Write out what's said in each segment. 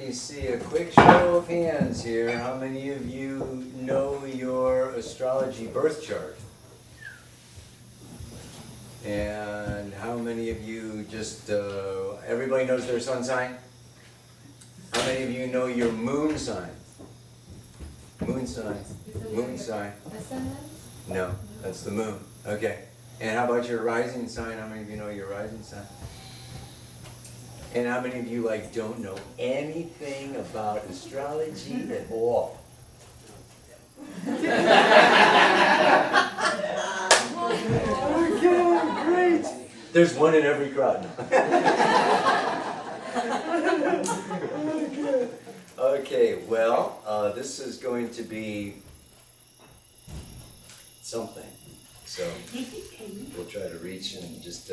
me see a quick show of hands here. How many of you know your astrology birth chart? And how many of you just, everybody knows their sun sign? How many of you know your moon sign? Moon sign. Moon sign. No, that's the moon. Okay. And how about your rising sign? How many of you know your rising sign? And how many of you don't know anything about astrology at all? Okay, great. There's one in every crowd. Okay, well, this is going to be something. So we'll try to reach and just.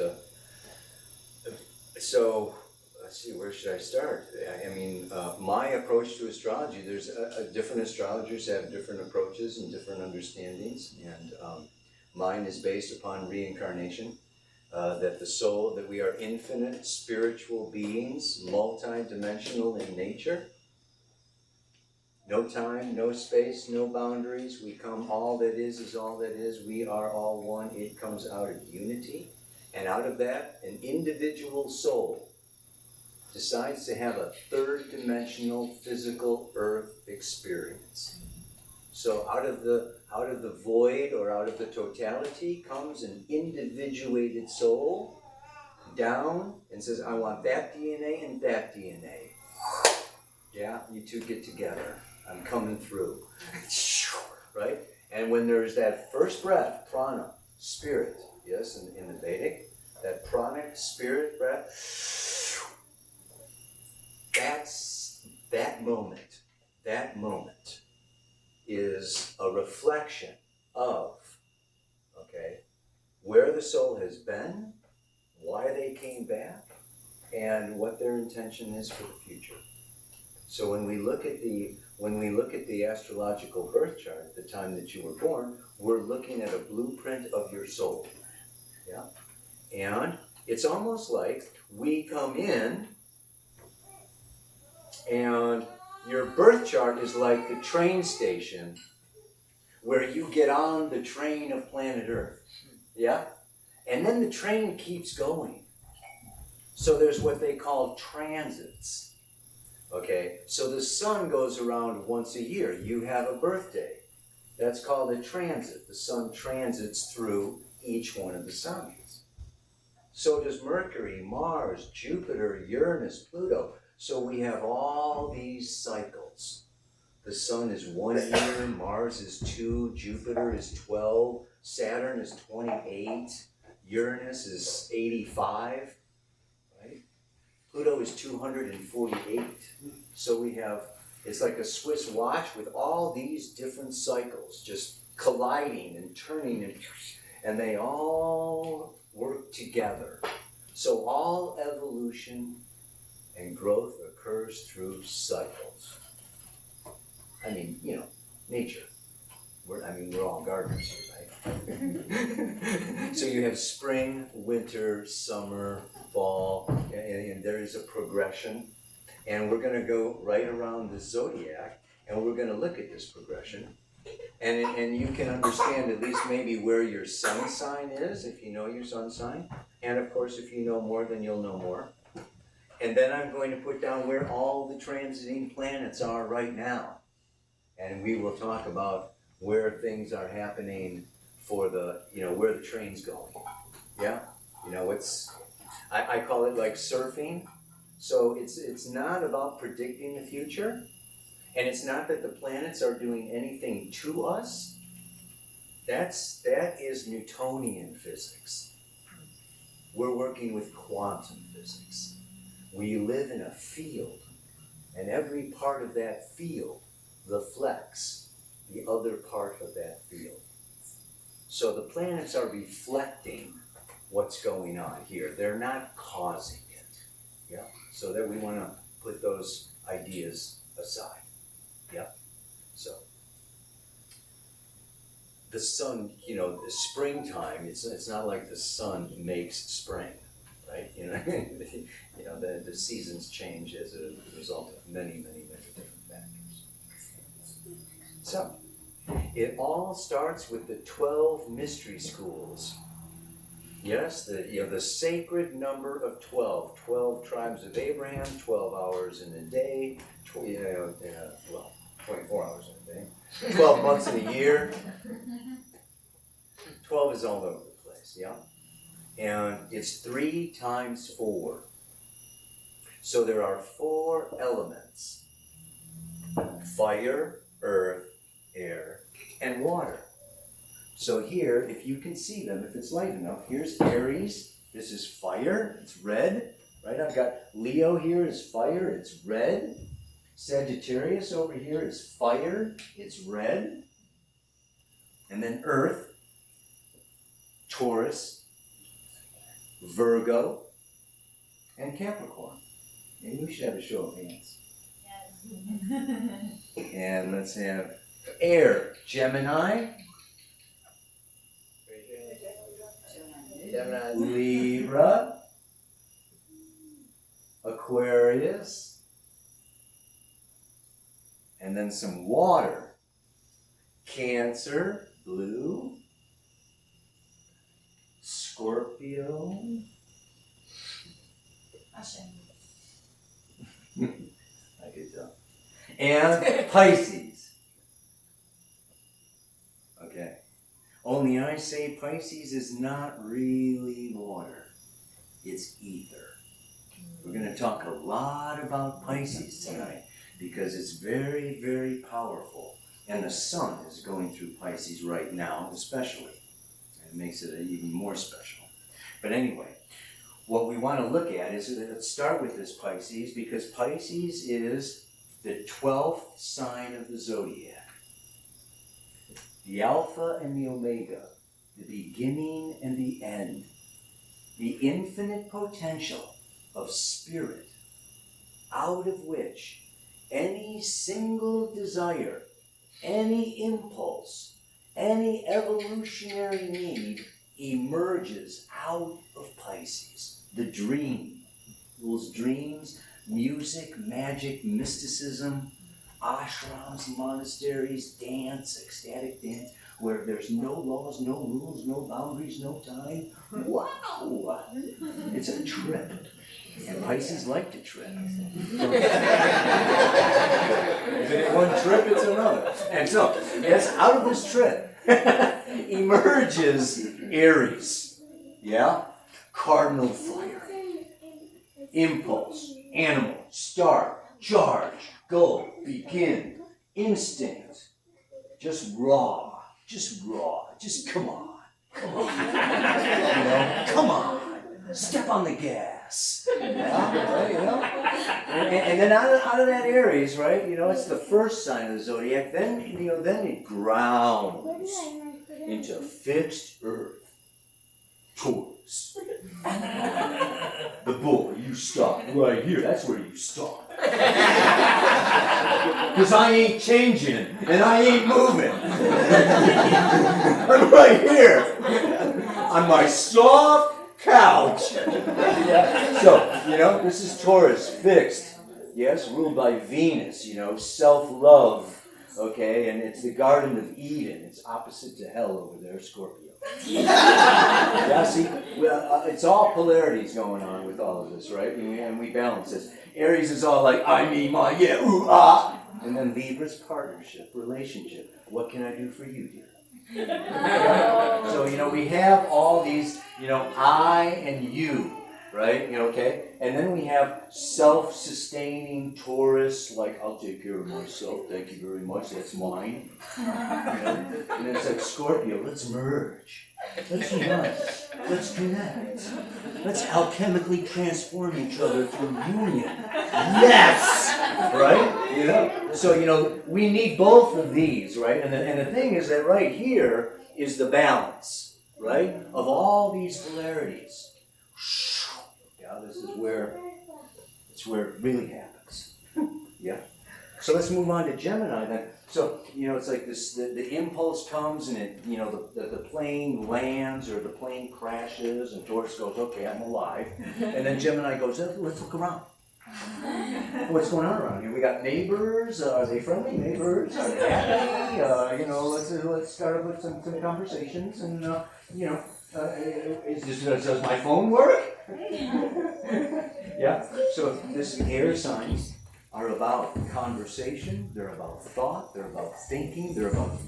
So let's see, where should I start? I mean, my approach to astrology. There's different astrologers have different approaches and different understandings, and mine is based upon reincarnation. That the soul, that we are infinite spiritual beings, multi-dimensional in nature. No time, no space, no boundaries. We come, all that is all that is. We are all one. It comes out of unity. And out of that, an individual soul decides to have a third-dimensional physical earth experience. So out of the void or out of the totality comes an individuated soul down and says, I want that DNA and that DNA. Yeah, you two get together. I'm coming through. Right? And when there's that first breath, prana, spirit, yes, in the Vedic, that pranic spirit breath, that's that moment. That moment is a reflection of, okay, where the soul has been, why they came back, and what their intention is for the future. So when we look at the astrological birth chart, the time that you were born, we're looking at a blueprint of your soul. Yeah? And it's almost like we come in and your birth chart is like the train station where you get on the train of planet Earth. Yeah? And then the train keeps going. So there's what they call transits. Okay? So the sun goes around once a year. You have a birthday. That's called a transit. The sun transits through each one of the signs. So does Mercury, Mars, Jupiter, Uranus, Pluto. So we have all these cycles. The sun is 1 year, Mars is 2, Jupiter is 12, Saturn is 28, Uranus is 85, right? Pluto is 248. So we have, it's like a Swiss watch with all these different cycles just colliding and turning, and they all work together. So all evolution and growth occurs through cycles. I mean, nature. We're all gardeners here, right? So you have spring, winter, summer, fall, and there is a progression. And we're going to go right around the zodiac, and we're going to look at this progression. And you can understand at least maybe where your sun sign is, if you know your sun sign. And of course, if you know more, then you'll know more. And then I'm going to put down where all the transiting planets are right now. And we will talk about where things are happening for the, where the train's going. Yeah? I call it like surfing. So it's not about predicting the future. And it's not that the planets are doing anything to us. That is Newtonian physics. We're working with quantum physics. We live in a field, and every part of that field reflects the other part of that field. So the planets are reflecting what's going on here. They're not causing it. Yeah. So that we want to put those ideas aside. Yeah. So the sun, the springtime, it's not like the sun makes spring. right? The seasons change as a result of many, many, many different factors. So, it all starts with the 12 mystery schools. Yes, the sacred number of 12. 12 tribes of Abraham, 12 hours in a day, 24 hours in a day, 12 months in a year. 12 is all over the place, yeah? And it's 3 times 4. So there are 4 elements: fire, earth, air, and water. So here, if you can see them, if it's light enough, here's Aries. This is fire, it's red, right? I've got Leo here is fire, it's red. Sagittarius over here is fire, it's red. And then Earth, Taurus, Virgo, and Capricorn. Maybe we should have a show of hands. Yes. And let's have air, Gemini, Libra, Aquarius, and then some water, Cancer, blue, Scorpio, I could tell, and Pisces. Okay. Only I say Pisces is not really water. It's ether. We're going to talk a lot about Pisces tonight because it's very, very powerful. And the sun is going through Pisces right now, especially. And it makes it even more special. But anyway, what we want to look at is, let's start with this Pisces, because Pisces is the 12th sign of the zodiac. The Alpha and the Omega, the beginning and the end, the infinite potential of spirit, out of which any single desire, any impulse, any evolutionary need emerges out of Pisces. The dream, those dreams, music, magic, mysticism, ashrams, monasteries, dance, ecstatic dance, where there's no laws, no rules, no boundaries, no time. Wow! It's a trip. And Pisces like to trip. If it ain't one trip, it's another. And so, yes, out of this trip emerges Aries. Yeah? Cardinal fire. Impulse, animal, start, charge, go, begin, instinct, just raw, just come on, come on, step on the gas, and then out of that Aries, right, it's the first sign of the zodiac, then it grounds into fixed earth, Taurus. The bull, you stop right here. That's where you stop. Because I ain't changing and I ain't moving. I'm right here on my soft couch. So, this is Taurus, fixed. Yes, ruled by Venus, self-love. Okay, and it's the Garden of Eden. It's opposite to hell over there, Scorpio. Yeah, see, it's all polarities going on with all of this, right? And we balance this. Aries is all like, I, me, my, yeah, ooh, ah. And then Libra's partnership, relationship. What can I do for you, dear? So, we have all these, I and you, right? Okay? And then we have self-sustaining Taurus, like, I'll take care of myself, thank you very much, that's mine. And it's like Scorpio, let's merge. Let's unite. Let's connect. Let's alchemically transform each other through union. Yes! Right? So, we need both of these, right? And the thing is that right here is the balance, right? Of all these polarities. Yeah, this is where it really happens. Yeah. So let's move on to Gemini then. So, it's like this, the impulse comes and it, the plane lands or the plane crashes and Taurus goes, okay, I'm alive. And then Gemini goes, let's look around. What's going on around here? We got neighbors. Are they friendly neighbors? Are they happy? Let's start up with some conversations. And does my phone work? Yeah. So this air signs are about conversation. They're about thought. They're about thinking. They're about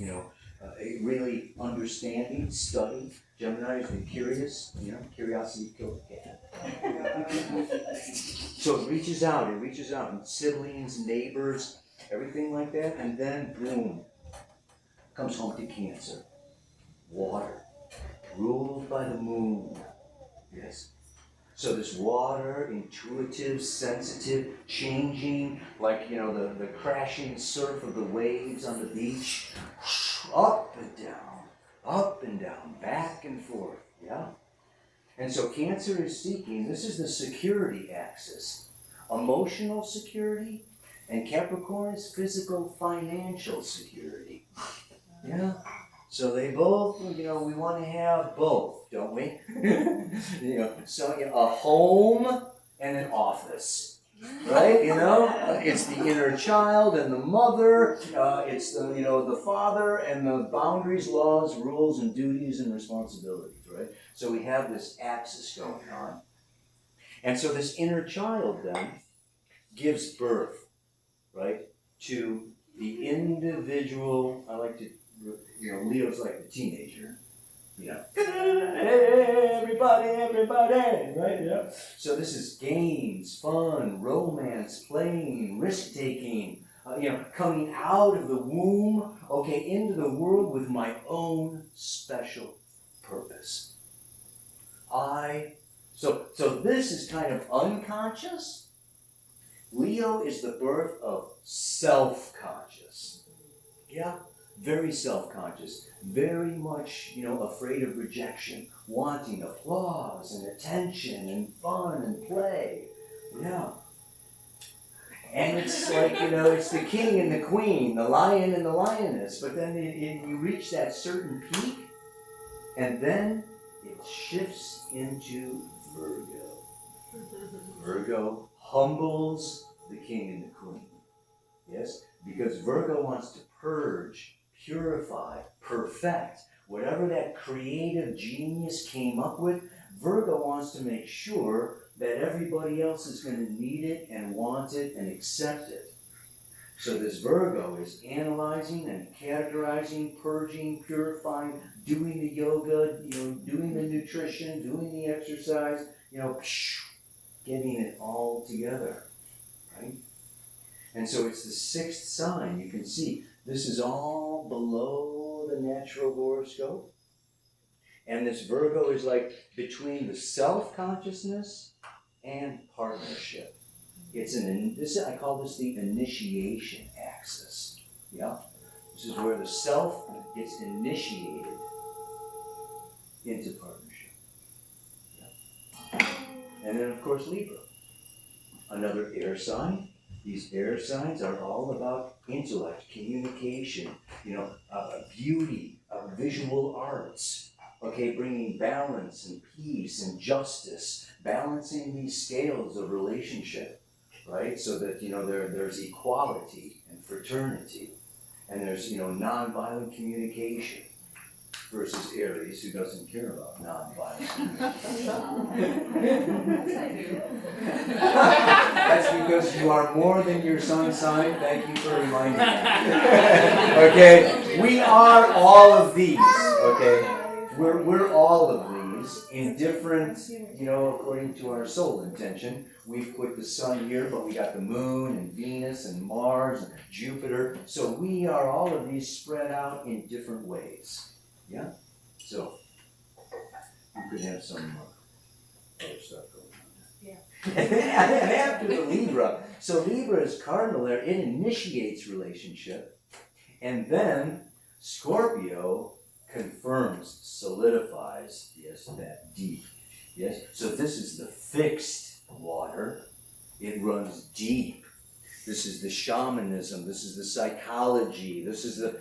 really understanding, study. Gemini is the curious. Curiosity killed the cat. So it reaches out, and siblings, neighbors, everything like that, and then boom, comes home to Cancer. Water, ruled by the moon. Yes. So this water, intuitive, sensitive, changing, like the crashing surf of the waves on the beach, up and down, back and forth. Yeah. And so Cancer is seeking, this is the security axis, emotional security, and Capricorn is physical, financial security. Yeah. So they both, we want to have both, don't we? So a home and an office, right? It's the inner child and the mother. It's the father and the boundaries, laws, rules, and duties and responsibilities, right? So we have this axis going on. And so this inner child then gives birth, right, to the individual. I like to, Leo's like the teenager. Hey, everybody, right? Yeah. So this is games, fun, romance, playing, risk-taking, coming out of the womb, into the world with my own special purpose. So this is kind of unconscious. Leo is the birth of self-conscious. Yeah, very self-conscious, very much, afraid of rejection, wanting applause and attention and fun and play. Yeah. And it's like, it's the king and the queen, the lion and the lioness, but then you reach that certain peak, and then it shifts into Virgo. Virgo humbles the king and the queen. Yes? Because Virgo wants to purge, purify, perfect. Whatever that creative genius came up with, Virgo wants to make sure that everybody else is going to need it and want it and accept it. So this Virgo is analyzing and categorizing, purging, purifying, doing the yoga, doing the nutrition, doing the exercise, getting it all together, right? And so it's the sixth sign. You can see this is all below the natural horoscope. And this Virgo is like between the self-consciousness and partnership. I call this the initiation axis. Yeah? This is where the self gets initiated into partnership. Yeah? And then, of course, Libra. Another air sign. These air signs are all about intellect, communication, beauty, visual arts, bringing balance and peace and justice, balancing these scales of relationship, right? So that, there's equality and fraternity, and there's, nonviolent communication versus Aries, who doesn't care about nonviolent communication. That's because you are more than your sun sign. Thank you for reminding me. Okay? We are all of these. Okay? We're all of these in different, according to our soul intention. We've put the sun here, but we got the moon and Venus and Mars and Jupiter. So we are all of these spread out in different ways. Yeah? So you could have some other stuff going on there. Yeah. And after the Libra, so Libra is cardinal there, it initiates relationship. And then Scorpio confirms, solidifies, that deep. Yes? So this is the fixed water. It runs deep. This is the shamanism, this is the psychology, this is the,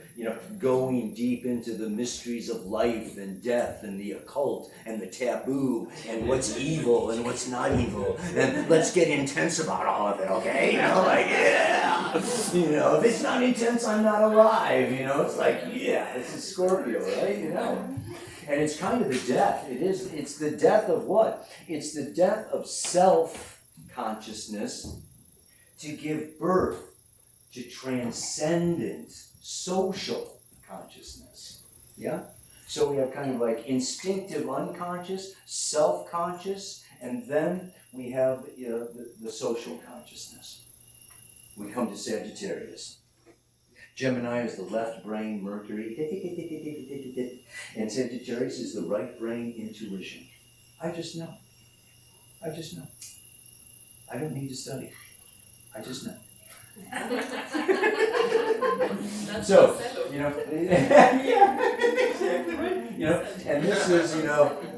going deep into the mysteries of life and death and the occult and the taboo and what's evil and what's not evil. And let's get intense about all of it, okay? If it's not intense, I'm not alive, it's like, this is Scorpio, right? And it's kind of the death. It's the death of what? It's the death of self-consciousness to give birth to transcendent social consciousness. Yeah? So we have kind of like instinctive unconscious, self-conscious, and then we have the social consciousness. We come to Sagittarius. Gemini is the left brain, Mercury, and Sagittarius is the right brain, intuition. I just know. I don't need to study. I just know. So, and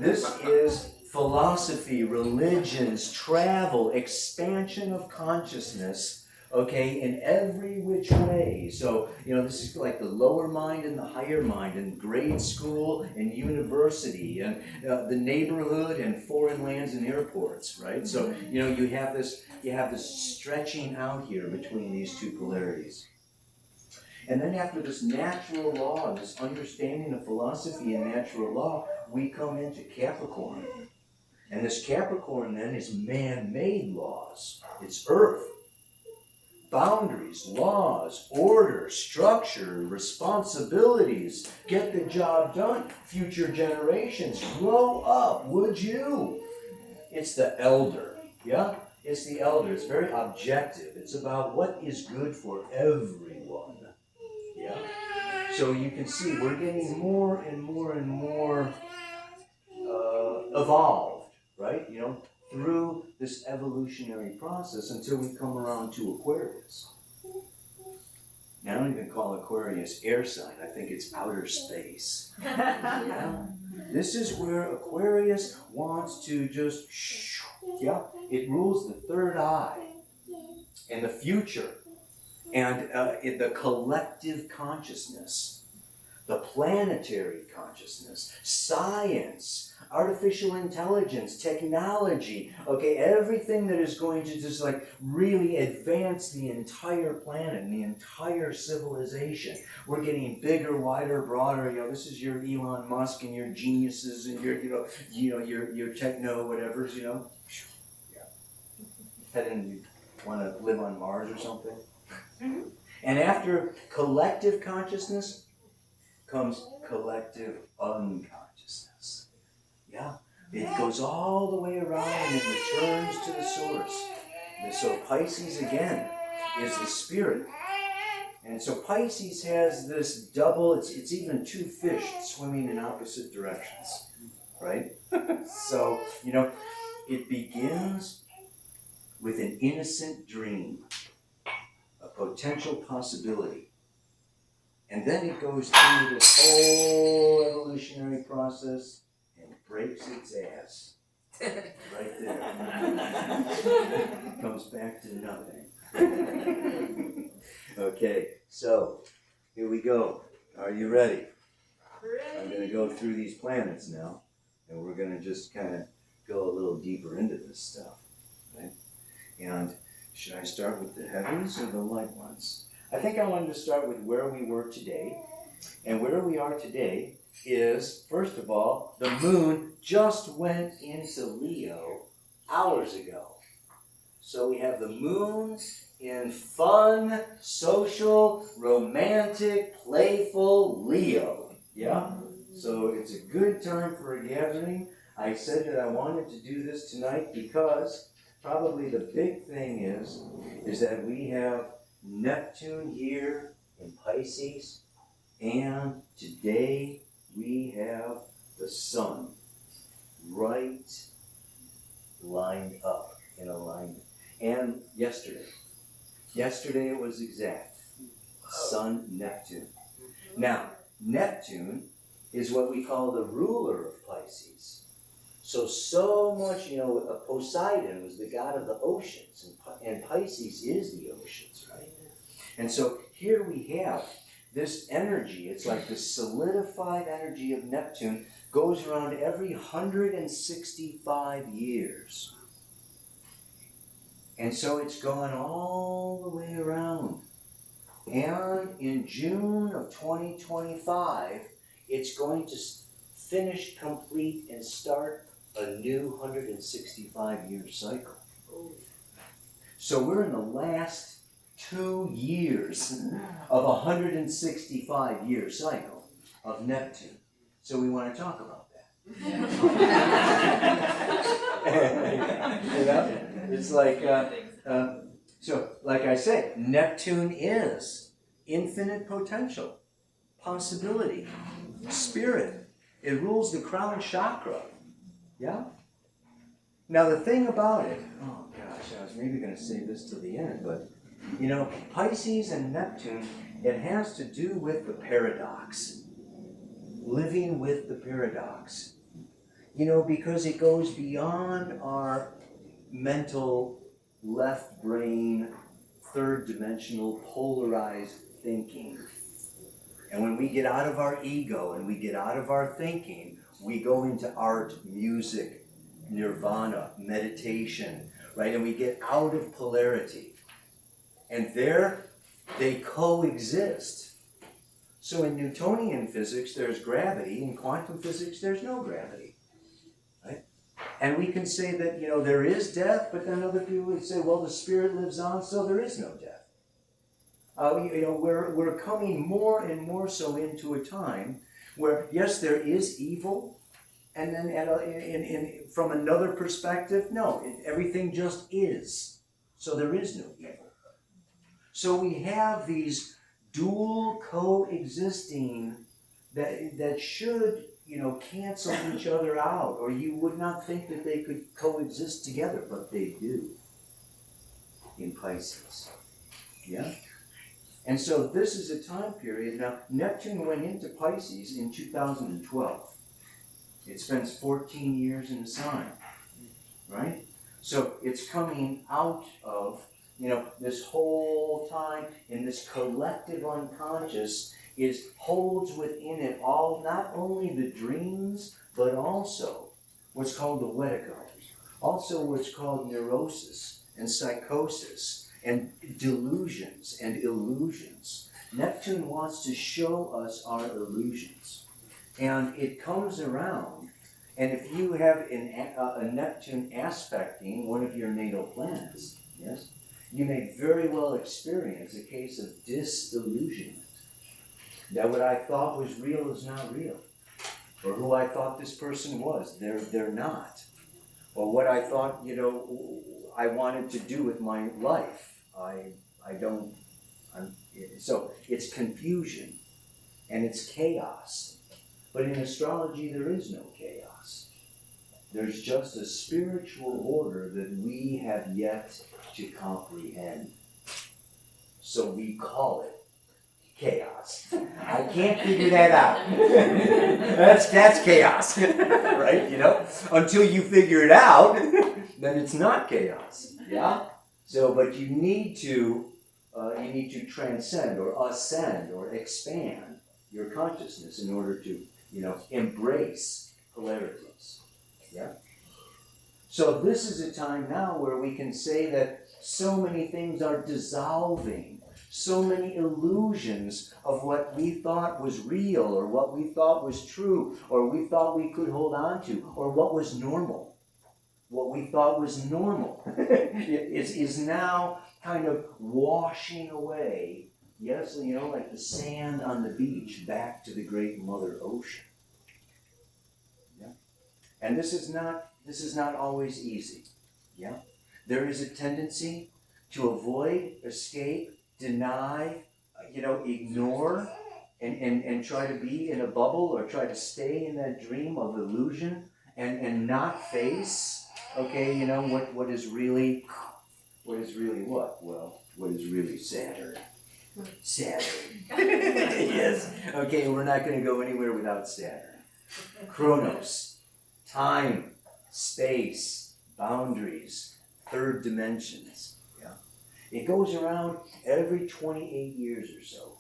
this is philosophy, religions, travel, expansion of consciousness, okay, in every which way. So, this is like the lower mind and the higher mind, and grade school and university, and the neighborhood and foreign lands and airports, right? So, you have this stretching out here between these two polarities. And then after this natural law, this understanding of philosophy and natural law, we come into Capricorn. And this Capricorn then is man-made laws. It's earth. Boundaries, laws, order, structure, responsibilities, get the job done. Future generations, grow up, would you? It's the elder, yeah? It's the elder. It's very objective. It's about what is good for everyone, yeah? So you can see we're getting more and more and more evolved, right? Through this evolutionary process until we come around to Aquarius. Now, I don't even call Aquarius air sign. I think it's outer space. Yeah? This is where Aquarius wants to just, it rules the third eye and the future and the collective consciousnlike the planetary consciousness, science, artificial intelligence, technology, okay, everything that is going to just like really advance the entire planet and the entire civilization. We're getting bigger, wider, broader. This is your Elon Musk and your geniuses and your your techno whatevers. Yeah. Heading, you want to live on Mars or something. Mm-hmm. And after collective consciousness comes collective unconsciousness. Yeah, it goes all the way around and it returns to the source. And so Pisces again is the spirit. And so Pisces has this double, it's even two fish swimming in opposite directions, right? So, it begins with an innocent dream, a potential possibility. And then it goes through this whole evolutionary process and breaks its ass. Right there. Comes back to nothing. Okay, so here we go. Are you ready? I'm going to go through these planets now, and we're going to just kind of go a little deeper into this stuff. Right? And should I start with the heavens or the light ones? I think I wanted to start with where we were today. And where we are today is, first of all, the moon just went into Leo hours ago. So we have the moon in fun, social, romantic, playful Leo. Yeah? So it's a good time for a gathering. I said that I wanted to do this tonight because probably the big thing is that we have Neptune here in Pisces, and today we have the sun right lined up in alignment. And yesterday it was exact. Sun, Neptune. Now, Neptune is what we call the ruler of Pisces. So much, Poseidon was the god of the oceans, and Pisces is the oceans, right? And so here we have this energy. It's like the solidified energy of Neptune goes around every 165 years. And so it's gone all the way around. And in June of 2025, it's going to finish, complete, and start a new 165-year cycle. So we're in the last 2 years of a 165-year cycle of Neptune. So we want to talk about that. You know? It's like, so like I say, Neptune is infinite potential, possibility, spirit. It rules the crown chakra. Yeah? Now the thing about it, oh gosh, I was maybe going to say this till the end, but you know, Pisces and Neptune, it has to do with the paradox. Living with the paradox. You know, because it goes beyond our mental, left brain, third dimensional, polarized thinking. And when we get out of our ego and we get out of our thinking, we go into art, music, nirvana, meditation, right? And we get out of polarity. And there they coexist. So in Newtonian physics, there's gravity. In quantum physics, there's no gravity. Right? And we can say that, you know, there is death, but then other people would say, well, the spirit lives on, so there is no death. You know, we're coming more and more so into a time where, yes, there is evil, and then from another perspective, no, everything just is. So there is no evil. So we have these dual coexisting that should, you know, cancel each other out, or you would not think that they could coexist together, but they do in Pisces. Yeah? And so this is a time period. Now, Neptune went into Pisces in 2012. It spends 14 years in the sign, right? So it's coming out of, you know, this whole time in this collective unconscious holds within it all, not only the dreams, but also what's called the wetico, also what's called neurosis and psychosis and delusions and illusions. Neptune wants to show us our illusions. And it comes around, and if you have a Neptune aspecting one of your natal planets, yes, you may very well experience a case of disillusionment. That what I thought was real is not real. Or who I thought this person was, they're not. Or what I thought, you know, I wanted to do with my life, I don't. So it's confusion and it's chaos. But in astrology, there is no chaos. There's just a spiritual order that we have yet to comprehend. So we call it chaos. I can't figure that out. That's chaos, right? You know, until you figure it out, then it's not chaos. Yeah. So, but you need to transcend or ascend or expand your consciousness in order to, you know, embrace polarities. Yeah. So this is a time now where we can say that so many things are dissolving. So many illusions of what we thought was real, or what we thought was true, or we thought we could hold on to, or what was normal. What we thought was normal is now kind of washing away, yes, you know, like the sand on the beach, back to the great Mother Ocean. Yeah? And this is not always easy. Yeah? There is a tendency to avoid, escape, deny, you know, ignore, and try to be in a bubble or try to stay in that dream of illusion and not face, okay, you know, what is really what? Well, what is really Saturn? Saturn. Yes. Okay, we're not going to go anywhere without Saturn. Chronos, time, space, boundaries, third dimensions. Yeah. It goes around every 28 years or so.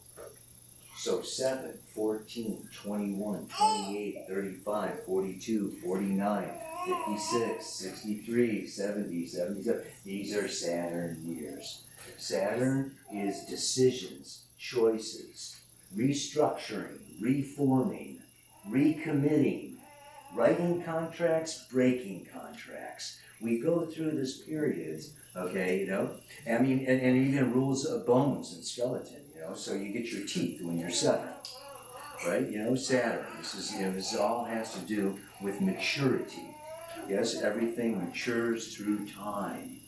So 7, 14, 21, 28, 35, 42, 49, 56, 63, 70, 77. These are Saturn years. Saturn is decisions, choices, restructuring, reforming, recommitting, writing contracts, breaking contracts. We go through this period, okay, I mean, and it even rules of bones and skeleton, so you get your teeth when you're 7, right? Saturn, this all has to do with maturity. Yes, everything matures through time.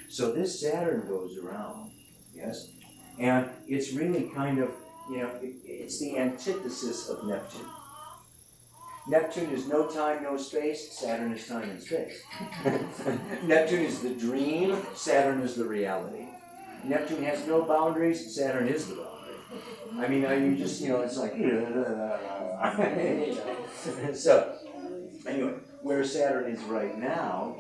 So this Saturn goes around, yes, and it's really kind of, it's the antithesis of Neptune. Neptune is no time, no space. Saturn is time and space. Neptune is the dream. Saturn is the reality. Neptune has no boundaries. Saturn is the boundary. I mean, you just, it's like, So, anyway, where Saturn is right now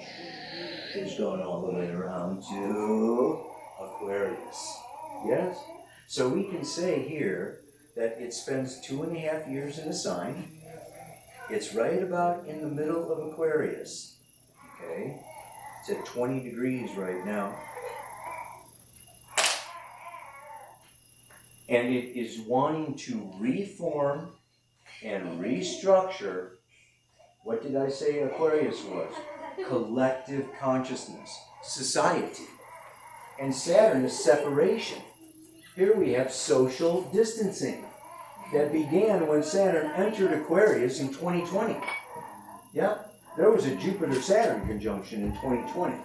is going all the way around to Aquarius. Yes? So we can say here that it spends 2.5 years in a sign. It's right about in the middle of Aquarius, okay? It's at 20 degrees right now. And it is wanting to reform and restructure. What did I say Aquarius was? Collective consciousness, society. And Saturn is separation. Here we have social distancing. That began when Saturn entered Aquarius in 2020. Yeah, there was a Jupiter-Saturn conjunction in 2020,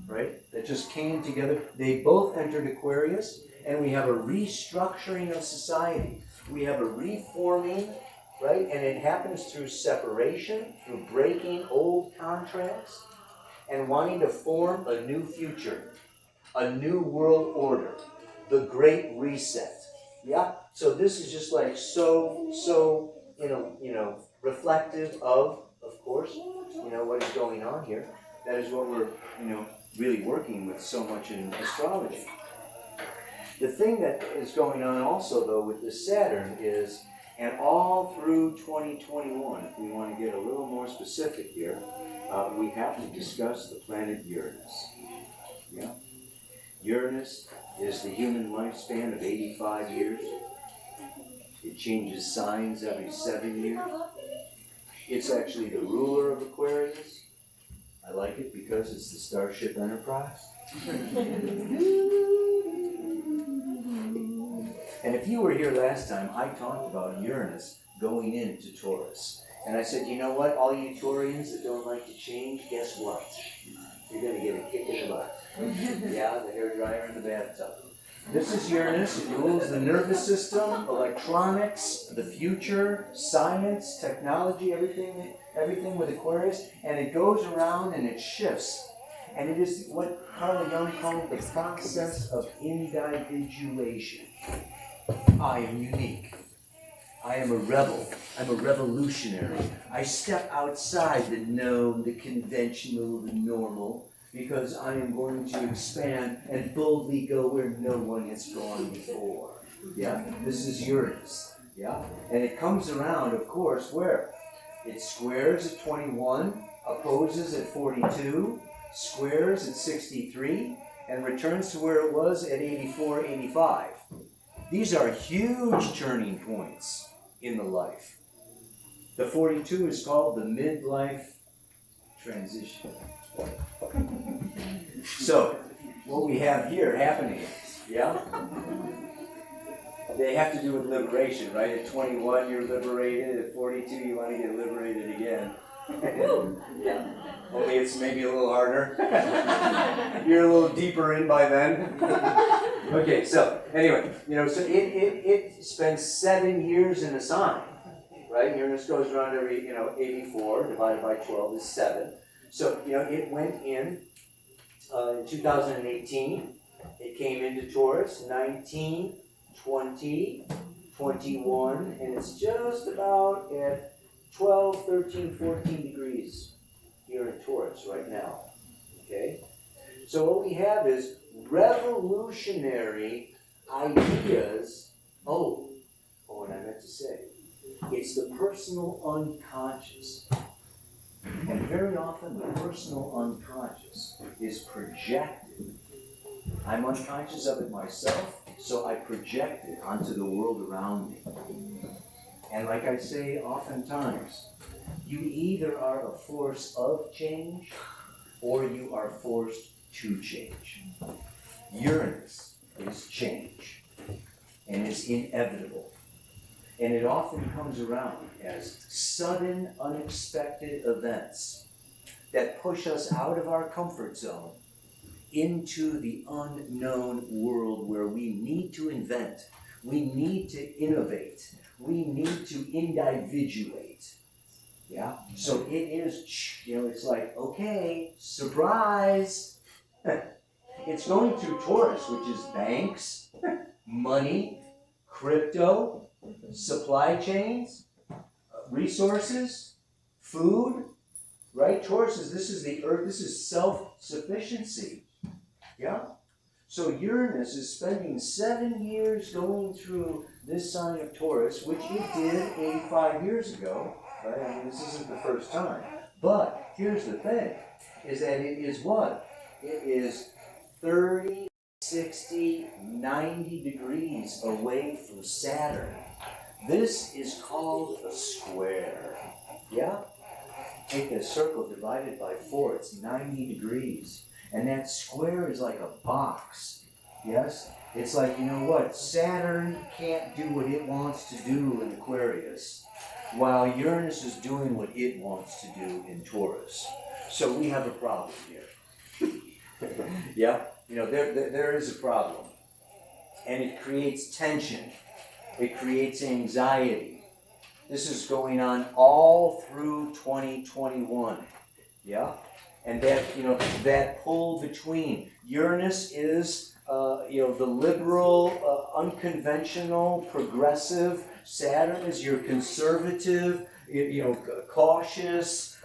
right? That just came together. They both entered Aquarius, and we have a restructuring of society. We have a reforming, right? And it happens through separation, through breaking old contracts, and wanting to form a new future, a new world order, the Great Reset. Yeah, so this is just like so reflective of course, what is going on here. That is what we're, really working with so much in astrology. The thing that is going on also, though, with this Saturn is, and all through 2021, if we want to get a little more specific here, we have to discuss the planet Uranus. Yeah, Uranus is the human lifespan of 85 years. It changes signs every 7 years. It's actually the ruler of Aquarius. I like it because it's the Starship Enterprise. And if you were here last time, I talked about Uranus going into Taurus. And I said, you know what, all you Taurians that don't like to change, guess what? You're going to get a kick in the butt. Yeah, the hairdryer in the bathtub. This is Uranus. It rules the nervous system, electronics, the future, science, technology, everything with Aquarius. And it goes around and it shifts. And it is what Carl Jung called the process of individuation. I am unique. I am a rebel. I'm a revolutionary. I step outside the known, the conventional, the normal, because I am going to expand and boldly go where no one has gone before. Yeah? This is Uranus. Yeah? And it comes around, of course, where? It squares at 21, opposes at 42, squares at 63, and returns to where it was at 84, 85. These are huge turning points in the life. The 42 is called the midlife transition. So, what we have here happening is, yeah? They have to do with liberation, right? At 21, you're liberated. At 42, you want to get liberated again. Yeah. Only it's maybe a little harder. You're a little deeper in by then. Okay, so anyway, so it spends 7 years in a sign, right? Uranus goes around every, 84 divided by 12 is 7. So, it went in 2018. It came into Taurus, 19, 20, 21, and it's just about at 12, 13, 14 degrees here in Taurus right now. Okay? So what we have is revolutionary ideas. And I meant to say, it's the personal unconscious. And very often the personal unconscious is projected. I'm unconscious of it myself, so I project it onto the world around me. And like I say oftentimes, you either are a force of change or you are forced to change. Uranus is change and is inevitable. And it often comes around as sudden, unexpected events that push us out of our comfort zone into the unknown world where we need to invent, we need to innovate, we need to individuate. Yeah? So it is, it's like, okay, surprise. It's going through Taurus, which is banks, money, crypto, supply chains, resources, food, right? Taurus is, this is the earth, this is self-sufficiency. Yeah? So Uranus is spending 7 years going through this sign of Taurus, which it did 85 years ago. Right? I mean, this isn't the first time. But here's the thing, is that it is what? It is 30, 60, 90 degrees away from Saturn. This is called a square. Yeah? Take a circle divided by 4, it's 90 degrees. And that square is like a box. Yes? It's like, you know what? Saturn can't do what it wants to do in Aquarius, while Uranus is doing what it wants to do in Taurus. So we have a problem here. Yeah? There is a problem. And it creates tension. It creates anxiety. This is going on all through 2021. Yeah? And that, that pull between. Uranus is, the liberal, unconventional, progressive. Saturn is your conservative, cautious,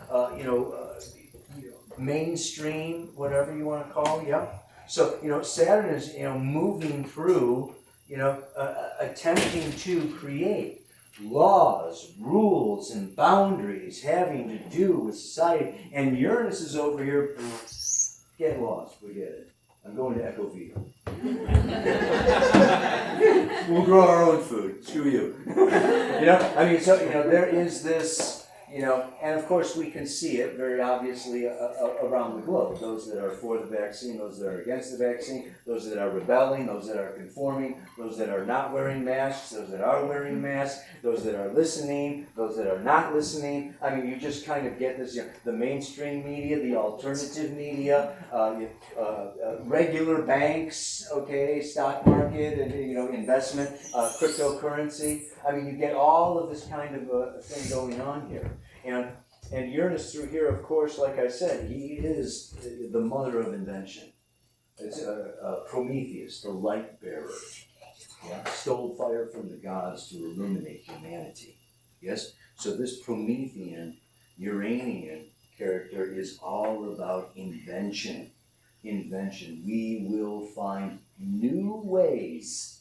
mainstream, whatever you want to call it. Yeah? So, Saturn is, moving through, attempting to create laws, rules, and boundaries having to do with society. And Uranus is over here, get lost, forget it. I'm going to EcoVilla. We'll grow our own food, screw you. There is this, and of course we can see it very obviously around the globe. Those that are for the vaccine, those that are against the vaccine, those that are rebelling, those that are conforming, those that are not wearing masks, those that are wearing masks, those that are listening, those that are not listening. I mean, you just kind of get this, the mainstream media, the alternative media, regular banks, okay, stock market, and investment, cryptocurrency. I mean, you get all of this kind of thing going on here. And Uranus through here, of course, like I said, he is the mother of invention. It's Prometheus, the light bearer. Yeah? Stole fire from the gods to illuminate humanity. Yes? So this Promethean, Uranian character is all about invention. Invention. We will find new ways.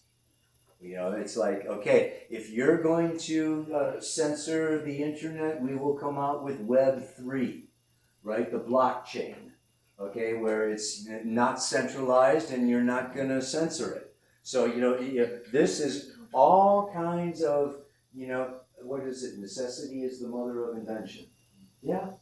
It's like, okay, if you're going to censor the internet, we will come out with Web 3, right? The blockchain, okay, where it's not centralized and you're not going to censor it. So, this is all kinds of, what is it? Necessity is the mother of invention. Yeah.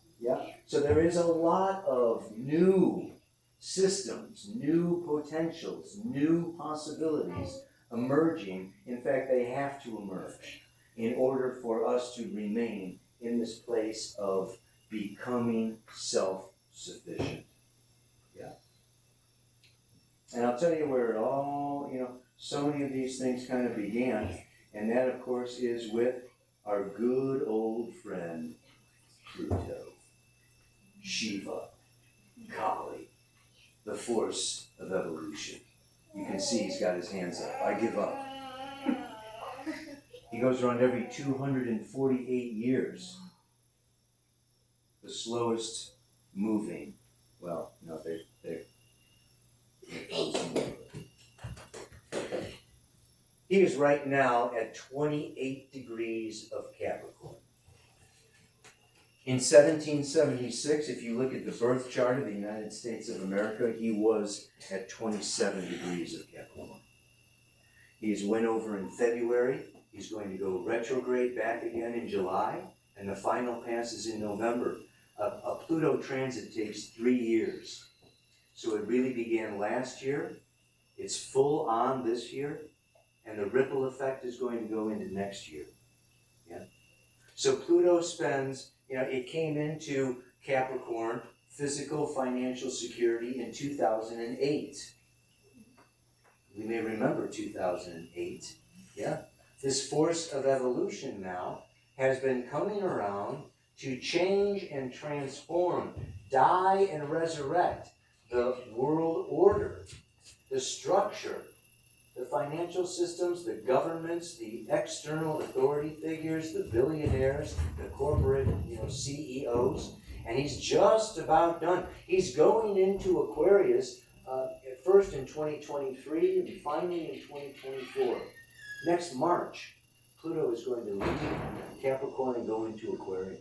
So there is a lot of new systems, new potentials, new possibilities emerging. In fact, they have to emerge in order for us to remain in this place of becoming self-sufficient. Yeah. And I'll tell you where it all, so many of these things kind of began, and that, of course, is with our good old friend Pluto, Shiva, Kali, the force of evolution. You can see he's got his hands up. I give up. He goes around every 248 years. The slowest moving. Well, no, He is right now at 28 degrees of Capricorn. In 1776, if you look at the birth chart of the United States of America, he was at 27 degrees of Capricorn. He's went over in February. He's going to go retrograde back again in July, and the final pass is in November. A Pluto transit takes 3 years. So it really began last year. It's full on this year, and the ripple effect is going to go into next year. Yeah. So Pluto spends, it came into Capricorn, physical financial security, in 2008. We may remember 2008. Yeah. This force of evolution now has been coming around to change and transform, die and resurrect the world order, the structure, the financial systems, the governments, the external authority figures, the billionaires, the corporate CEOs, and he's just about done. He's going into Aquarius at first in 2023 and finally in 2024. Next March, Pluto is going to leave Capricorn and go into Aquarius.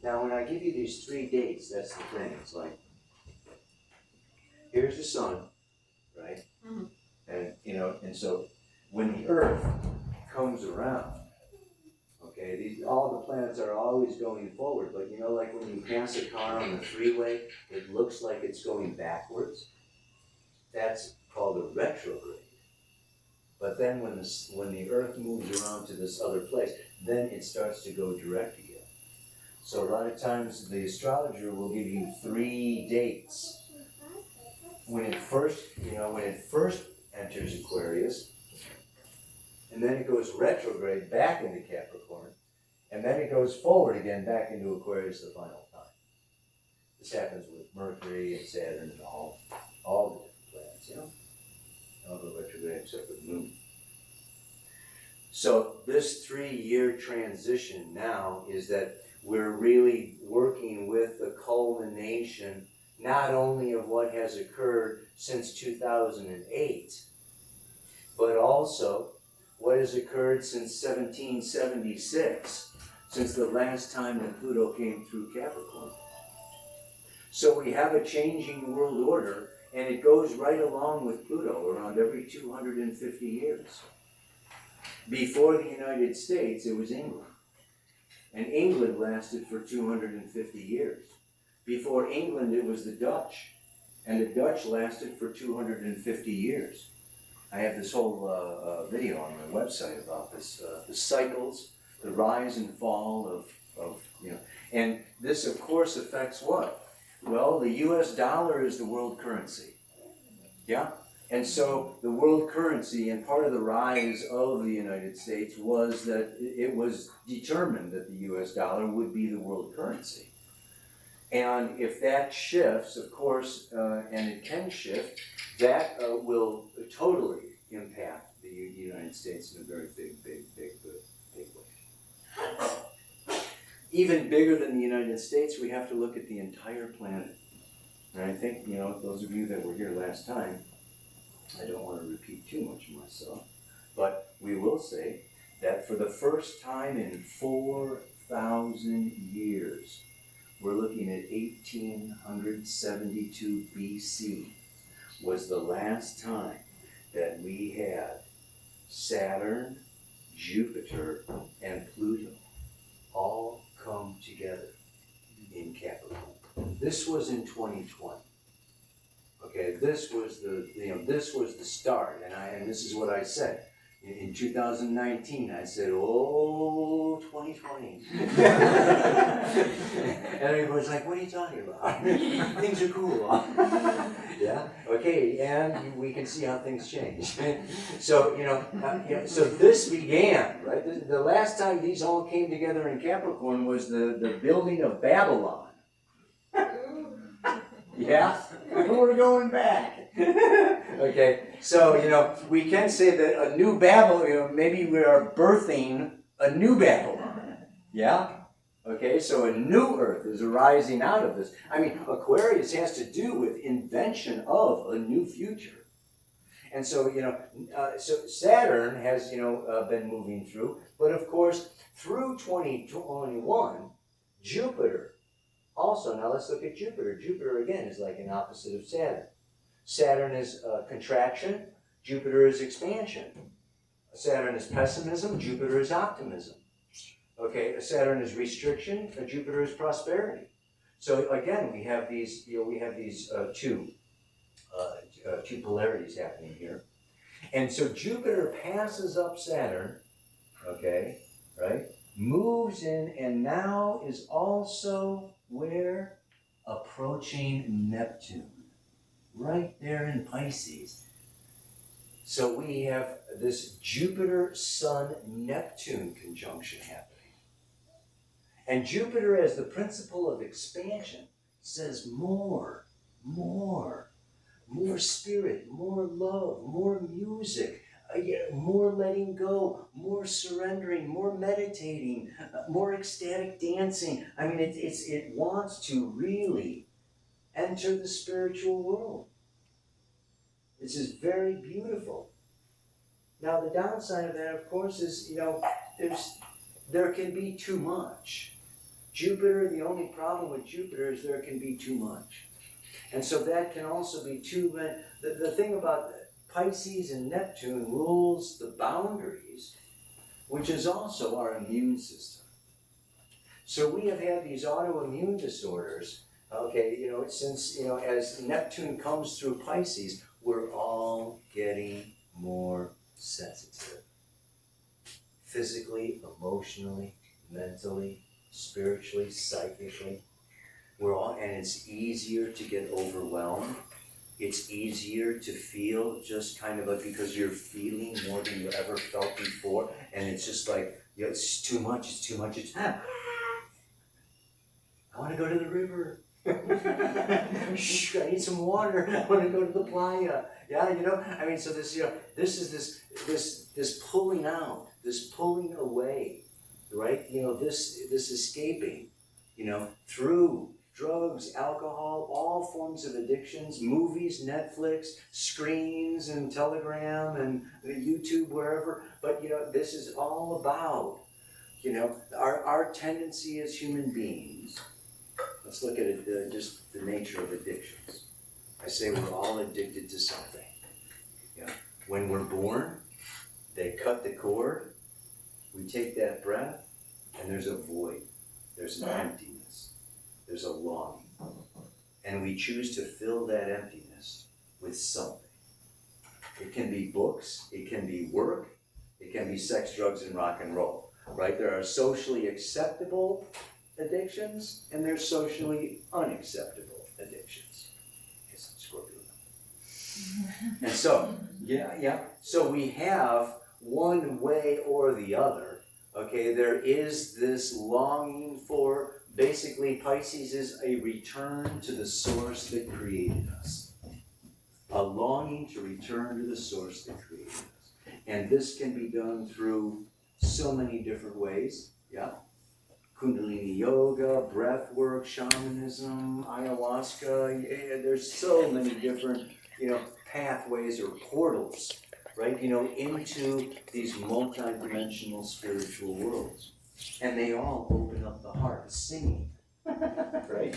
Now, when I give you these 3 dates, that's the thing. It's like, here's the sun, right? Mm-hmm. And so when the Earth comes around, okay, all the planets are always going forward, but like when you pass a car on the freeway, it looks like it's going backwards. That's called a retrograde. But then when the Earth moves around to this other place, then it starts to go direct again. So a lot of times the astrologer will give you 3 dates. When it first enters Aquarius, and then it goes retrograde back into Capricorn, and then it goes forward again back into Aquarius the final time. This happens with Mercury and Saturn and all the different planets, all the retrograde except for the Moon. So this 3-year transition now is that we're really working with the culmination not only of what has occurred since 2008, but also what has occurred since 1776, since the last time that Pluto came through Capricorn. So we have a changing world order, and it goes right along with Pluto around every 250 years. Before the United States, it was England. And England lasted for 250 years. Before England, it was the Dutch. And the Dutch lasted for 250 years. I have this whole video on my website about this, the cycles, the rise and fall of. And this, of course, affects what? Well, the US dollar is the world currency. Yeah? And so the world currency, and part of the rise of the United States was that it was determined that the US dollar would be the world currency. And if that shifts, of course, and it can shift, that will totally impact the United States in a very big way. Even bigger than the United States, we have to look at the entire planet. And I think, those of you that were here last time, I don't want to repeat too much of myself, but we will say that for the first time in 4,000 years, we're looking at 1872 BC was the last time that we had Saturn, Jupiter, and Pluto all come together in Capricorn. This was in 2020. Okay, this was the start, and this is what I said. In 2019, I said, 2020. And everybody's like, what are you talking about? Things are cool. Yeah, okay, and we can see how things change. So, so this began, right? The last time these all came together in Capricorn was the building of Babylon. Yeah, we're going back. Okay, so, we can say that a new Babylon, maybe we are birthing a new Babylon. Yeah? Okay, so a new Earth is arising out of this. I mean, Aquarius has to do with invention of a new future. And so, so Saturn has, been moving through. But of course, through 2021, Jupiter also. Now let's look at Jupiter. Jupiter, again, is like an opposite of Saturn. Saturn is contraction. Jupiter is expansion. Saturn is pessimism. Jupiter is optimism. Okay, Saturn is restriction. Jupiter is prosperity. So again, we have these, two polarities happening here. And so Jupiter passes up Saturn, okay, right? Moves in and now is also where? Approaching Neptune, right there in Pisces. So we have this Jupiter-Sun-Neptune conjunction happening. And Jupiter, as the principle of expansion, says more spirit, more love, more music, more letting go, more surrendering, more meditating, more ecstatic dancing. I mean, it wants to really enter the spiritual world. This is very beautiful. Now, the downside of that, of course, is, there can be too much. Jupiter, the only problem with Jupiter is there can be too much. And so that can also be too many. The thing about Pisces and Neptune rules the boundaries, which is also our immune system. So we have had these autoimmune disorders, okay, since, as Neptune comes through Pisces, we're all getting more sensitive. Physically, emotionally, mentally, spiritually, psychically. And it's easier to get overwhelmed. It's easier to feel just kind of because you're feeling more than you ever felt before. And it's just like, it's too much, I want to go to the river. Shh, I need some water. I want to go to the playa. Yeah, so this, this is this pulling out, this pulling away, right? This escaping, through drugs, alcohol, all forms of addictions, movies, Netflix, screens, and Telegram, and YouTube, wherever. But, this is all about, our tendency as human beings. Let's look at it, just the nature of addictions. I say we're all addicted to something. When we're born, they cut the cord, we take that breath, and there's a void. There's an emptiness. There's a longing. And we choose to fill that emptiness with something. It can be books, it can be work, it can be sex, drugs, and rock and roll, right? There are socially acceptable addictions, and there's socially unacceptable addictions. Yes, I'm Scorpio. And so, so we have one way or the other. Okay, there is this longing for, basically Pisces is a return to the source that created us. A longing to return to the source that created us. And this can be done through so many different ways, Kundalini yoga, breath work, shamanism, ayahuasca, there's so many different, pathways or portals, right, into these multi-dimensional spiritual worlds. And they all open up the heart, singing, right?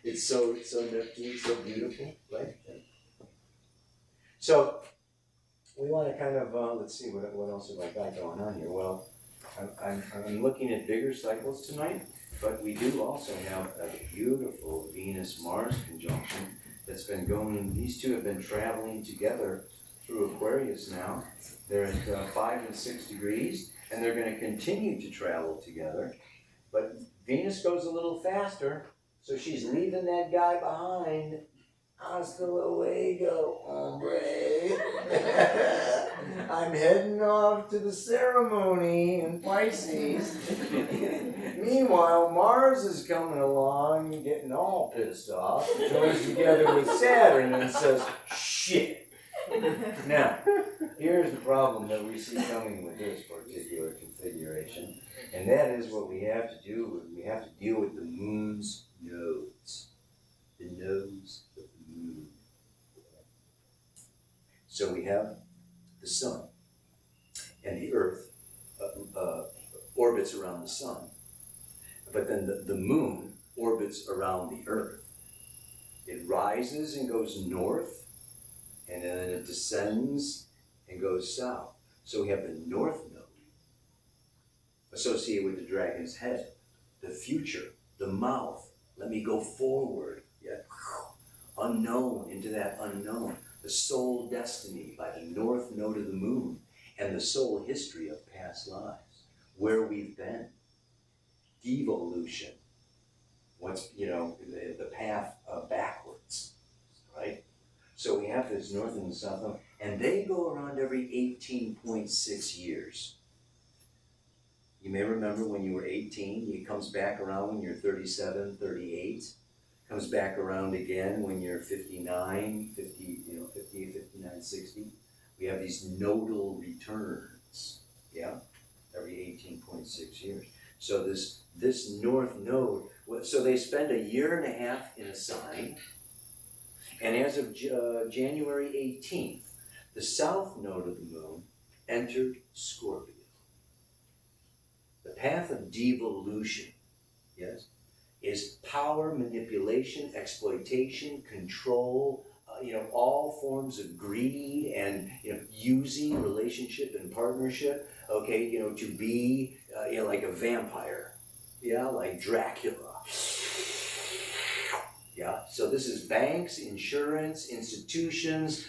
It's so nifty, so beautiful, right? So we want to kind of, let's see, what else have I got going on here? Well, I'm looking at bigger cycles tonight, but we do also have a beautiful Venus-Mars conjunction that's been going. These two have been traveling together through Aquarius now. They're at 5 and 6 degrees, and they're going to continue to travel together. But Venus goes a little faster, so she's leaving that guy behind. Hasta luego, hombre. I'm heading off to the ceremony in Pisces. Meanwhile, Mars is coming along and getting all pissed off. Joins together with Saturn and says, shit. Now, here's the problem that we see coming with this particular configuration. And that is what we have to do. We have to deal with the moon's nodes. The nodes of the moon. So we have the sun, and the earth orbits around the sun. But then the moon orbits around the earth. It rises and goes north, and then it descends and goes south. So we have the north node associated with the dragon's head, the future, the mouth. Let me go forward. Yeah. Unknown into that unknown. The soul destiny by the north node of the moon, and the soul history of past lives, where we've been, devolution, what's, the path backwards, right? So we have this north and south node, and they go around every 18.6 years. You may remember when you were 18, it comes back around when you're 37, 38. Comes back around again when you're 59, 50, 50, 59, 60. We have these nodal returns, yeah, every 18.6 years. So this north node, so they spend a year and a half in a sign, and as of January 18th, the south node of the moon entered Scorpio. The path of devolution, yes, is power, manipulation, exploitation, control, all forms of greed and, using relationship and partnership, okay, to be, like a vampire, yeah, like Dracula. Yeah, so this is banks, insurance, institutions,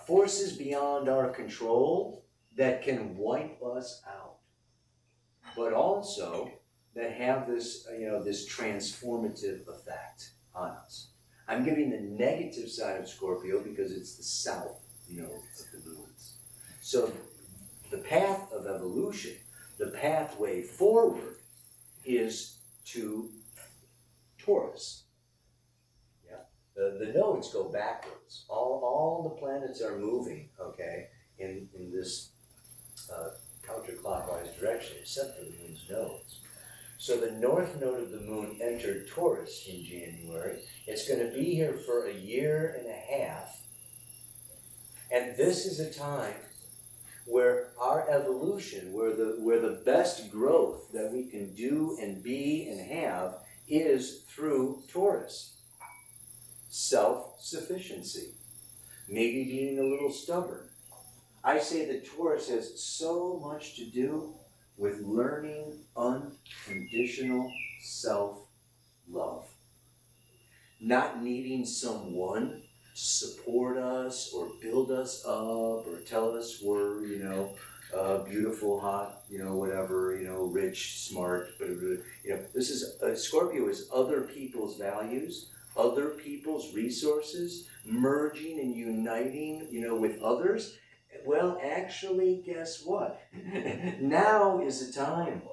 forces beyond our control that can wipe us out, but also that have this, this transformative effect on us. I'm giving the negative side of Scorpio because it's the south node of the moons. So the path of evolution, the pathway forward, is to Taurus. Yeah, the nodes go backwards. All the planets are moving, okay, in this counterclockwise direction, except for the moon's nodes. So the north node of the moon entered Taurus in January. It's going to be here for a year and a half. And this is a time where our evolution, where the best growth that we can do and be and have is through Taurus. Self-sufficiency. Maybe being a little stubborn. I say that Taurus has so much to do with learning unconditional self-love. Not needing someone to support us or build us up or tell us we're, beautiful, hot, whatever, rich, smart, but, this is, Scorpio is other people's values, other people's resources, merging and uniting, with others. Well, actually, guess what? Now is the time,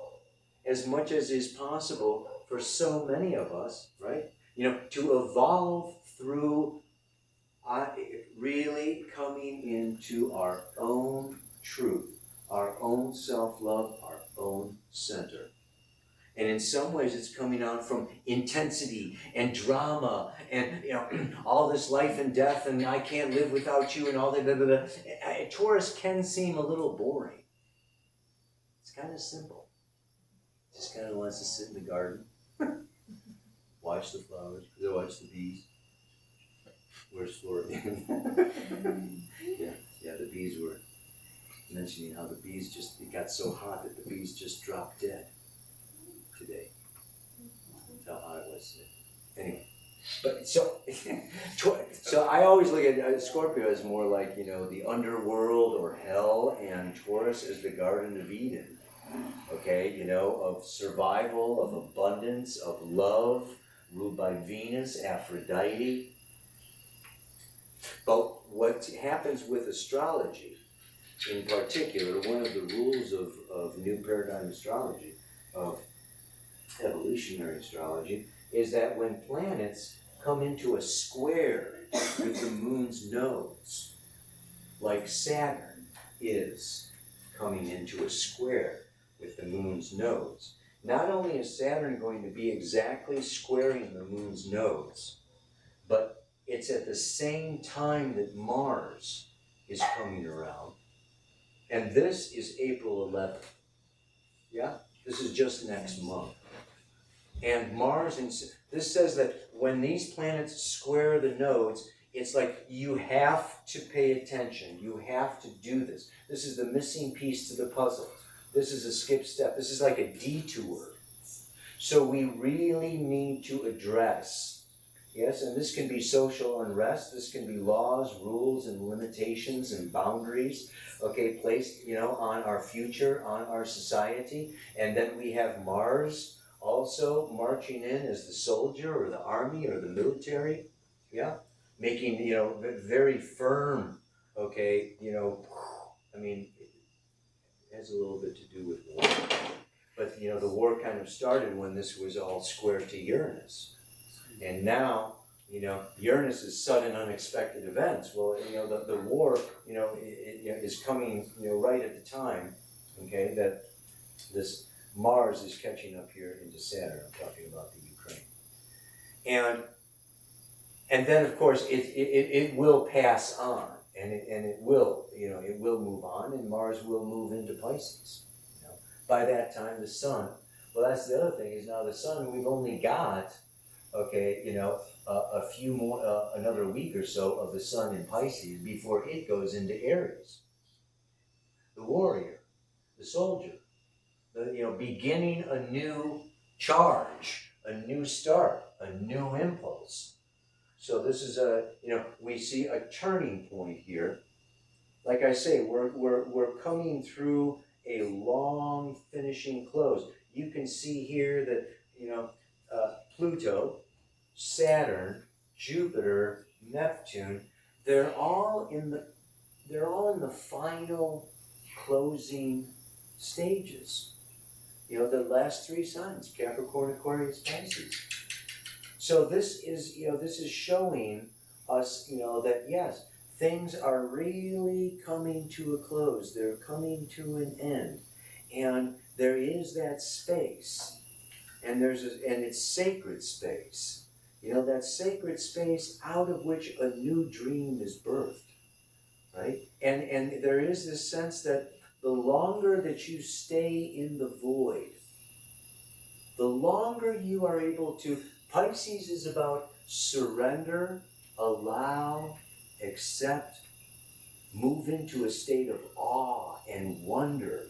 as much as is possible for so many of us, right? To evolve through really coming into our own truth, our own self-love, our own center. And in some ways, it's coming out from intensity and drama and, all this life and death and I can't live without you and all that. Blah, blah, blah. Taurus can seem a little boring. It's kind of simple. Just kind of wants to sit in the garden, watch the flowers, watch the bees. Where's Florian? yeah, the bees were mentioning how the bees it got so hot that the bees just dropped dead today. That's how hot it was today. Anyway, but so I always look at Scorpio as more like, the underworld or hell, and Taurus is the Garden of Eden. Okay, of survival, of abundance, of love, ruled by Venus, Aphrodite. But what happens with astrology, in particular, one of the rules of New Paradigm Astrology, of evolutionary astrology, is that when planets come into a square with the moon's nodes, like Saturn is coming into a square with the moon's nodes. Not only is Saturn going to be exactly squaring the moon's nodes, but it's at the same time that Mars is coming around. And this is April 11th. Yeah? This is just next month. And Mars, and this says that when these planets square the nodes, it's like you have to pay attention. You have to do this. This is the missing piece to the puzzle. This is a skip step. This is like a detour. So we really need to address, yes, and this can be social unrest. This can be laws, rules, and limitations and boundaries, okay, placed, on our future, on our society. And then we have Mars also marching in as the soldier or the army or the military, yeah, making, very firm, okay, it has a little bit to do with war. But, the war kind of started when this was all square to Uranus. And now, Uranus is sudden, unexpected events. Well, the war, is coming, right at the time, okay, that this Mars is catching up here into Saturn. I'm talking about the Ukraine. And then, of course, it will pass on, and it will, it will move on, and Mars will move into Pisces. By that time, the Sun, well, that's the other thing, is now the Sun, we've only got, okay, a few more, another week or so of the Sun in Pisces before it goes into Aries. The warrior, the soldier, beginning a new charge, a new start, a new impulse. So this is we see a turning point here. Like I say, we're coming through a long finishing close. You can see here that, Pluto, Saturn, Jupiter, Neptune, they're all in the final closing stages. The last three signs, Capricorn, Aquarius, Pisces. So this is showing us, that yes, things are really coming to a close. They're coming to an end. And there is that space. And it's sacred space. That sacred space out of which a new dream is birthed. Right? And there is this sense that the longer that you stay in the void, the longer you are able to. Pisces is about surrender, allow, accept, move into a state of awe and wonder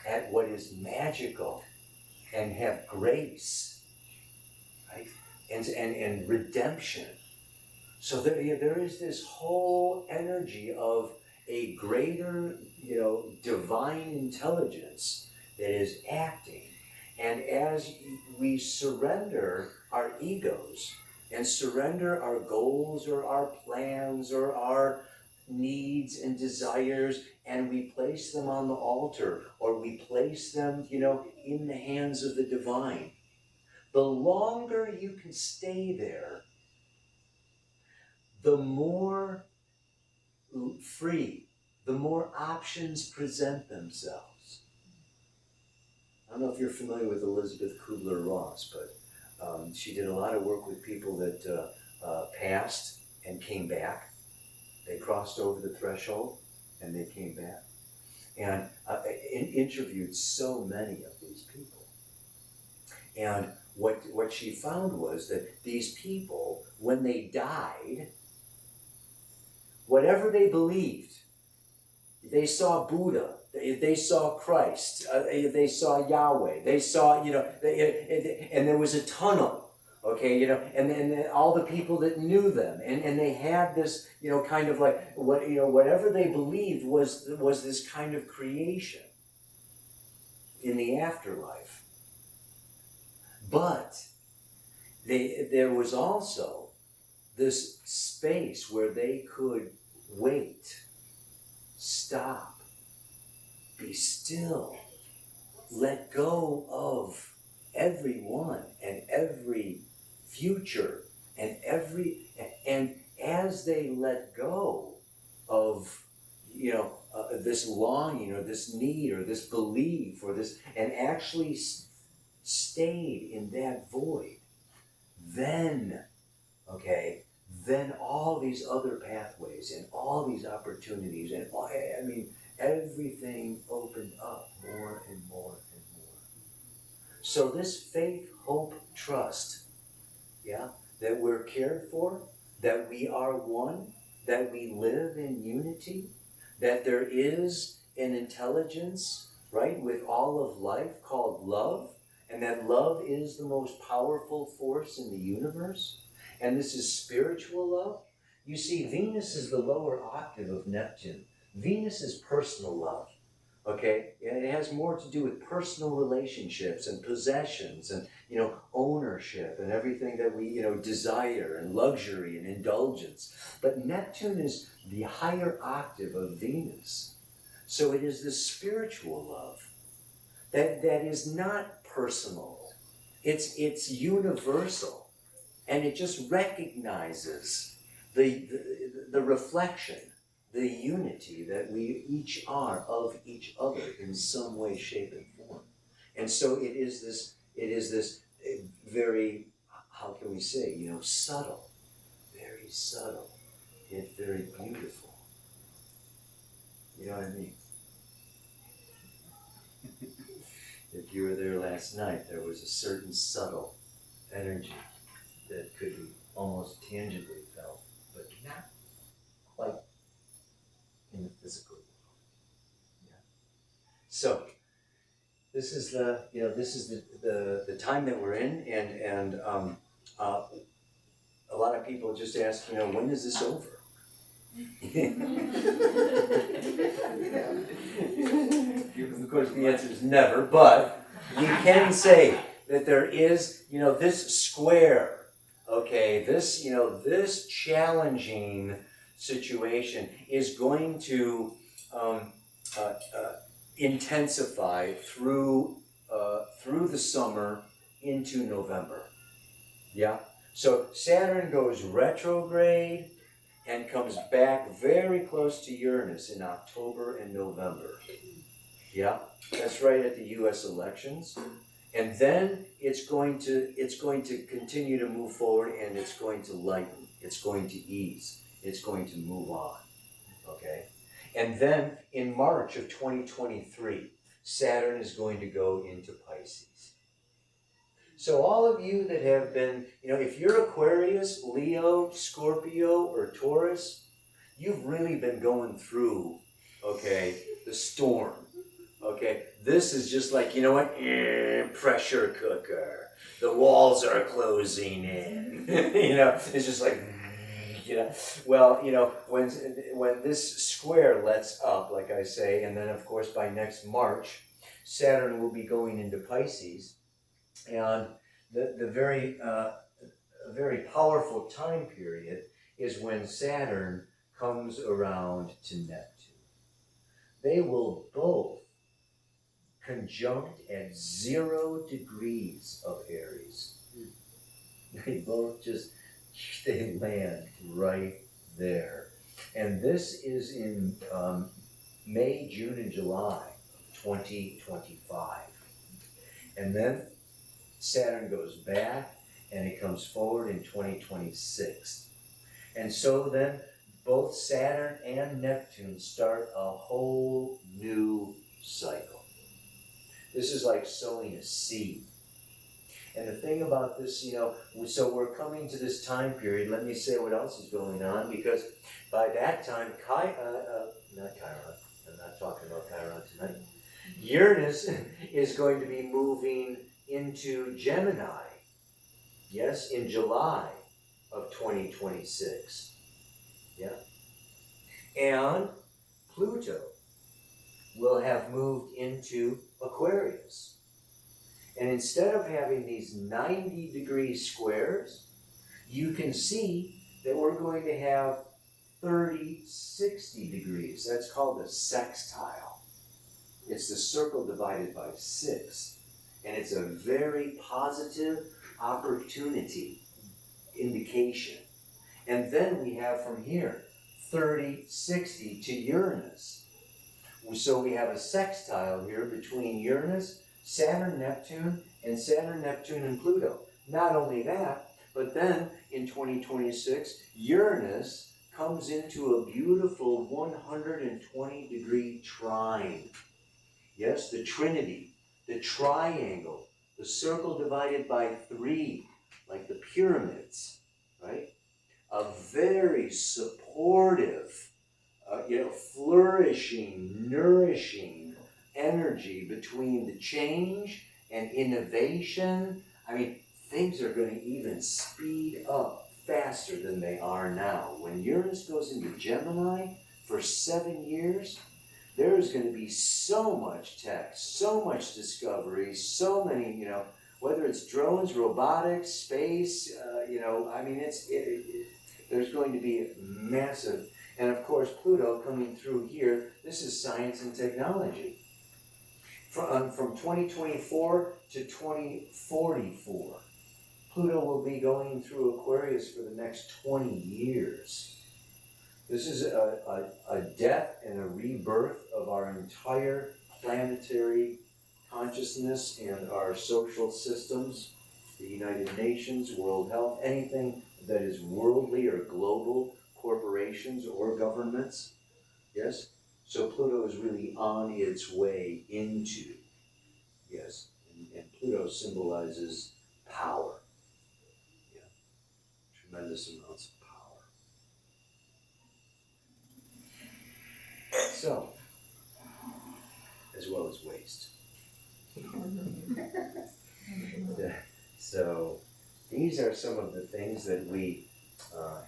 at what is magical, and have grace, right? And redemption. So there is this whole energy of a greater, divine intelligence that is acting. And as we surrender our egos and surrender our goals or our plans or our needs and desires, and we place them on the altar, or we place them, in the hands of the divine, the longer you can stay there, the more free, the more options present themselves. I don't know if you're familiar with Elizabeth Kubler-Ross, but she did a lot of work with people that passed and came back. They crossed over the threshold and they came back. And interviewed so many of these people. And what she found was that these people, when they died, whatever they believed, they saw Buddha, they saw Christ, they saw Yahweh, they saw, and there was a tunnel, okay, and then all the people that knew them, and they had this, kind of like, whatever they believed was this kind of creation in the afterlife. But there was also this space where they could wait, stop, be still, let go of everyone and every future and as they let go of this longing or this need or this belief or this, and actually stayed in that void, then, okay, then all these other pathways and all these opportunities and everything opened up more and more and more. So this faith, hope, trust, yeah, that we're cared for, that we are one, that we live in unity, that there is an intelligence, right, with all of life called love, and that love is the most powerful force in the universe, and this is spiritual love. You see, Venus is the lower octave of Neptune. Venus is personal love, okay? And it has more to do with personal relationships and possessions and, ownership and everything that we, desire and luxury and indulgence. But Neptune is the higher octave of Venus. So it is the spiritual love that is not personal. It's universal. And it just recognizes the reflection, the unity that we each are of each other in some way, shape, and form. And so it is this very, how can we say, subtle, very subtle, yet very beautiful. You know what I mean? If you were there last night, there was a certain subtle energy that could be almost tangibly felt, but not quite in the physical world. Yeah. So this is the time that we're in, and a lot of people just ask, when is this over? Of course, the answer is never, but we can say that there is, this square. Okay, this challenging situation is going to intensify through the summer into November. Yeah. So Saturn goes retrograde and comes back very close to Uranus in October and November. Yeah, that's right at the U.S. elections. And then it's going to continue to move forward, and it's going to lighten, it's going to ease, it's going to move on, okay? And then in March of 2023, Saturn is going to go into Pisces. So all of you that have been, if you're Aquarius, Leo, Scorpio, or Taurus, you've really been going through, okay, the storm. Okay, this is just like, pressure cooker. The walls are closing in. It's just like, Well, when this square lets up, like I say, and then of course by next March, Saturn will be going into Pisces, and the very powerful time period is when Saturn comes around to Neptune. They will both conjunct at 0 degrees of Aries. They both they land right there. And this is in May, June, and July of 2025. And then Saturn goes back and it comes forward in 2026. And so then both Saturn and Neptune start a whole new cycle. This is like sowing a seed. And the thing about this, so we're coming to this time period. Let me say what else is going on, because by that time, not Chiron, I'm not talking about Chiron tonight. Uranus is going to be moving into Gemini, yes, in July of 2026. Yeah. And Pluto will have moved into Aquarius. And instead of having these 90-degree squares, you can see that we're going to have 60 degrees. That's called a sextile. It's the circle divided by 6. And it's a very positive opportunity indication. And then we have from here 3060 to Uranus. So we have a sextile here between Uranus, Saturn, Neptune, and Saturn, Neptune, and Pluto. Not only that, but then in 2026, Uranus comes into a beautiful 120-degree trine. Yes, the Trinity, the triangle, the circle divided by 3, like the pyramids, right? A very supportive, flourishing, nourishing energy between the change and innovation. I mean, things are going to even speed up faster than they are now. When Uranus goes into Gemini for 7 years, there is going to be so much tech, so much discovery, so many, whether it's drones, robotics, space, there's going to be massive. And of course, Pluto coming through here, this is science and technology. From 2024 to 2044, Pluto will be going through Aquarius for the next 20 years. This is a death and a rebirth of our entire planetary consciousness and our social systems, the United Nations, World Health, anything that is worldly or global, corporations or governments. Yes? So Pluto is really on its way into, yes, and Pluto symbolizes power. Yeah, tremendous amounts of power. So, as well as waste. So, these are some of the things that we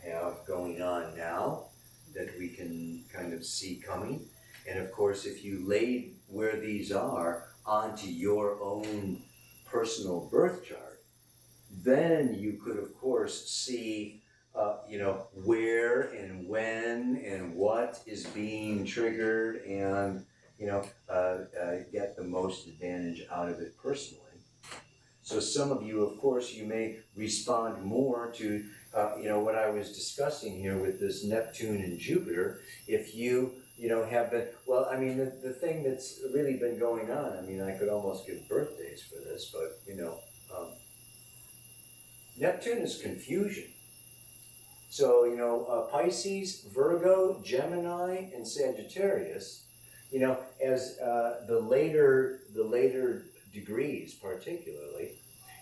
have going on now that we can kind of see coming. And of course, if you laid where these are onto your own personal birth chart, then you could, of course, see where and when and what is being triggered and, get the most advantage out of it personally. So some of you, of course, you may respond more to, what I was discussing here with this Neptune and Jupiter. If you, have been, the thing that's really been going on, I could almost give birthdays for this, but, Neptune is confusion. So, Pisces, Virgo, Gemini, and Sagittarius, as the later degrees particularly,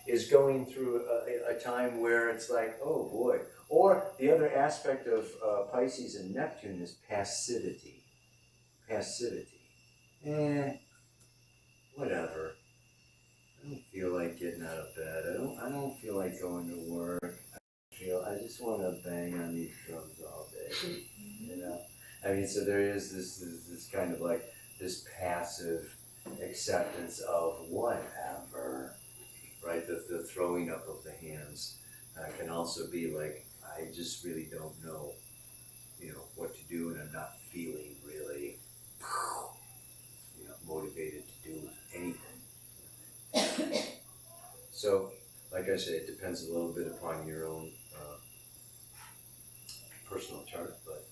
is going through a time where it's like, oh boy. Or the other aspect of Pisces and Neptune is passivity. Whatever. I don't feel like getting out of bed. I don't feel like going to work. I just want to bang on these drums all day. So there is this kind of like this passive acceptance of whatever, right? The throwing up of the hands can also be like, I just really don't know, what to do, and I'm not feeling really, motivated to do anything. So, like I say, it depends a little bit upon your own personal chart, but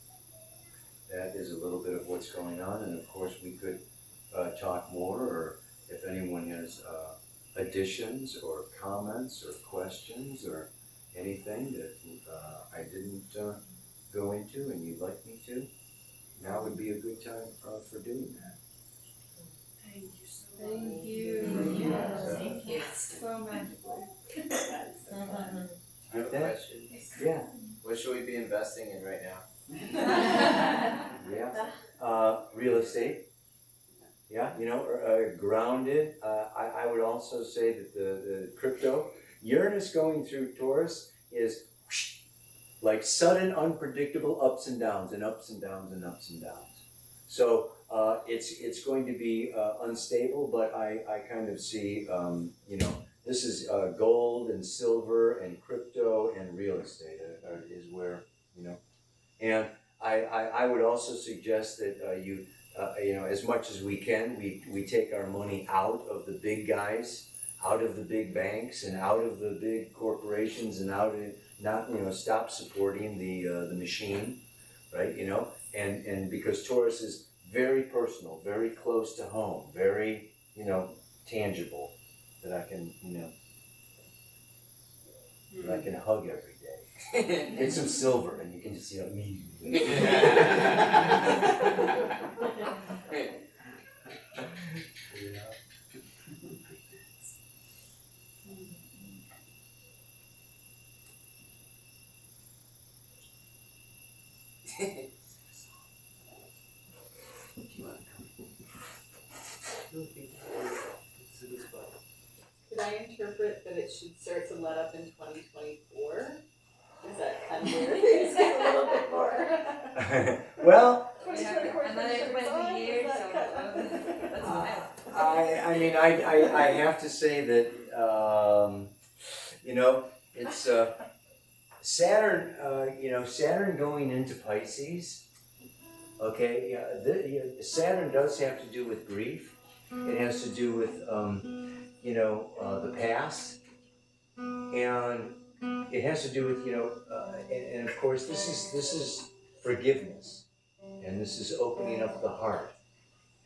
that is a little bit of what's going on. And of course, we could talk more, or if anyone has additions or comments or questions or anything that I didn't go into and you'd like me to, now would be a good time for doing that. Thank you so much. Thank you. Thank you. So magical. I have a question. Yeah. What should we be investing in right now? Yeah. Real estate. Yeah, grounded. I would also say that the crypto, Uranus going through Taurus is like sudden, unpredictable ups and downs and ups and downs and ups and downs. So it's going to be unstable, but I kind of see, this is gold and silver and crypto and real estate is where, and I would also suggest that as much as we can, we take our money out of the big guys, out of the big banks, and out of the big corporations, and stop supporting the machine. right? You know, and because Taurus is very personal, very close to home, very, you know, tangible, that I can, you know, that I can hug every day. Get some silver and you can just, you know, immediately. Could I interpret that it should start to let up in 2024? Is that kind of where things get a little bit more? Well, We have another 20 years, so that's fine. I mean, I have to say that, you know, it's Saturn, you know, Saturn going into Pisces, okay, yeah, Saturn does have to do with grief. It has to do with, you know, the past, and it has to do with, you know, and of course this is forgiveness, and this is opening up the heart,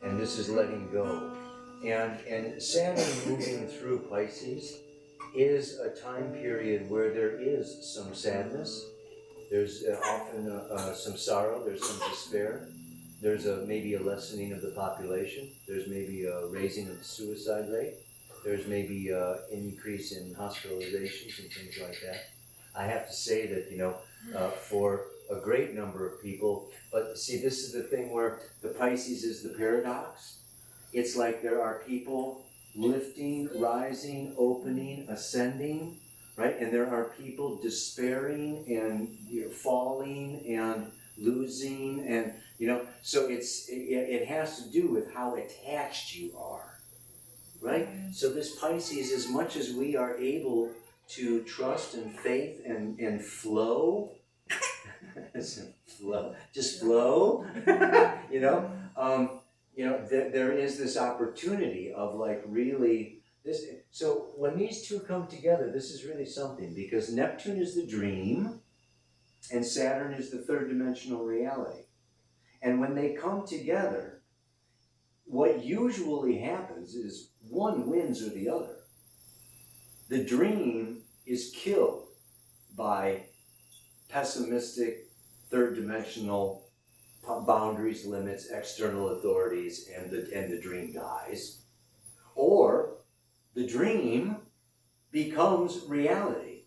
and this is letting go, and Saturn moving through Pisces is a time period where there is some sadness. There's often some sorrow. There's some despair. There's maybe a lessening of the population. There's maybe a raising of the suicide rate. There's maybe an increase in hospitalizations and things like that. I have to say that, you know, for a great number of people, but see, this is the thing where the Pisces is the paradox. It's like there are people lifting, rising, opening, ascending, right? And there are people despairing and, you know, falling and losing, and, you know, so it has to do with how attached you are, right? So this Pisces, as much as we are able to trust and faith and flow, flow, just flow, you know, there is this opportunity of like really this. So when these two come together, this is really something, because Neptune is the dream and Saturn is the third dimensional reality. And when they come together, what usually happens is one wins or the other. The dream is killed by pessimistic, third dimensional boundaries, limits, external authorities, and the dream dies. Or the dream becomes reality.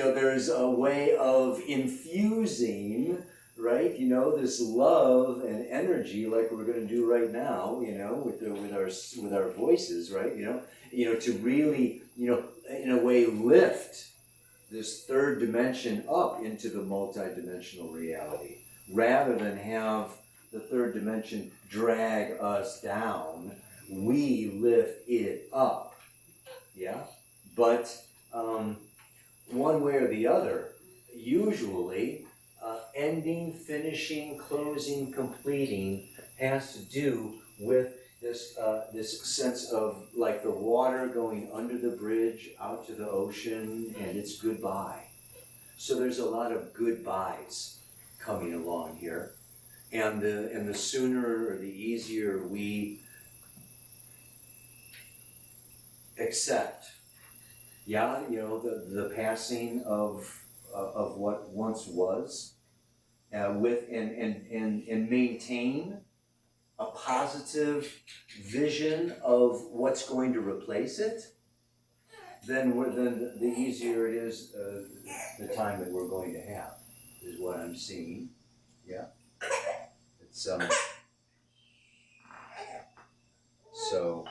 There's a way of infusing, right? You know, this love and energy, like we're going to do right now. You know, with our voices, right? You know, to really, you know, in a way, lift this third dimension up into the multidimensional reality, rather than have the third dimension drag us down. We lift it up, yeah? But one way or the other, usually ending, finishing, closing, completing has to do with this sense of like the water going under the bridge out to the ocean, and it's goodbye. So there's a lot of goodbyes coming along here, and the sooner or the easier we accept, yeah, you know, the passing of what once was, with and maintain a positive vision of what's going to replace it, then the easier it is, the time that we're going to have, is what I'm seeing. Yeah, it's so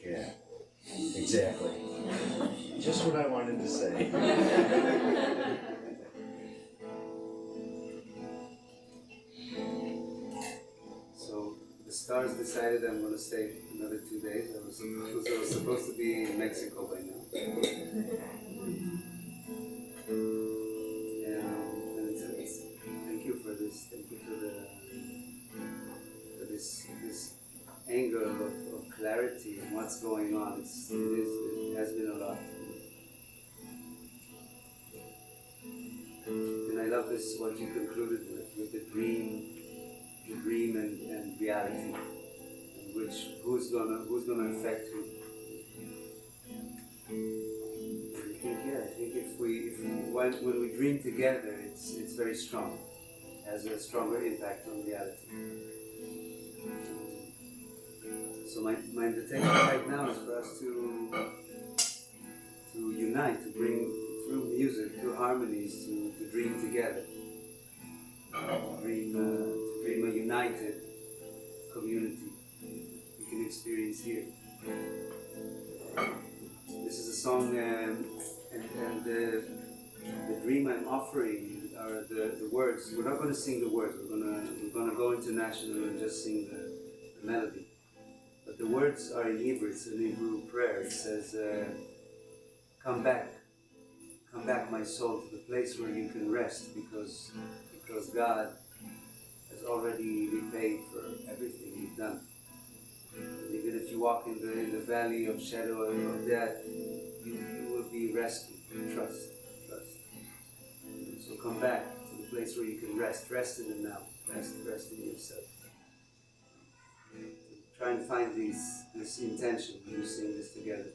yeah, exactly. Just what I wanted to say. So the stars decided I'm going to stay another 2 days. I was supposed to be in Mexico by now. And thank you for this. Thank you for this angle of clarity and what's going on. It has been a lot. notice what you concluded with the dream and reality, and who's gonna affect who. I think when we dream together, it's very strong, has a stronger impact on reality. So my invitation right now is for us to unite, to bring through music, through harmonies, to dream together, to dream a united community we can experience here. This is a song, and the dream I'm offering are the words. We're not going to sing the words. We're gonna go international and just sing the melody. But the words are in Hebrew. It's an Hebrew prayer. It says, "Come back, my soul, to the place where you can rest, because God has already repaid for everything you've done. And even if you walk in the valley of shadow of death, you will be rescued. Trust. So come back to the place where you can rest in the now, rest in yourself. Try and find this intention when you sing this together."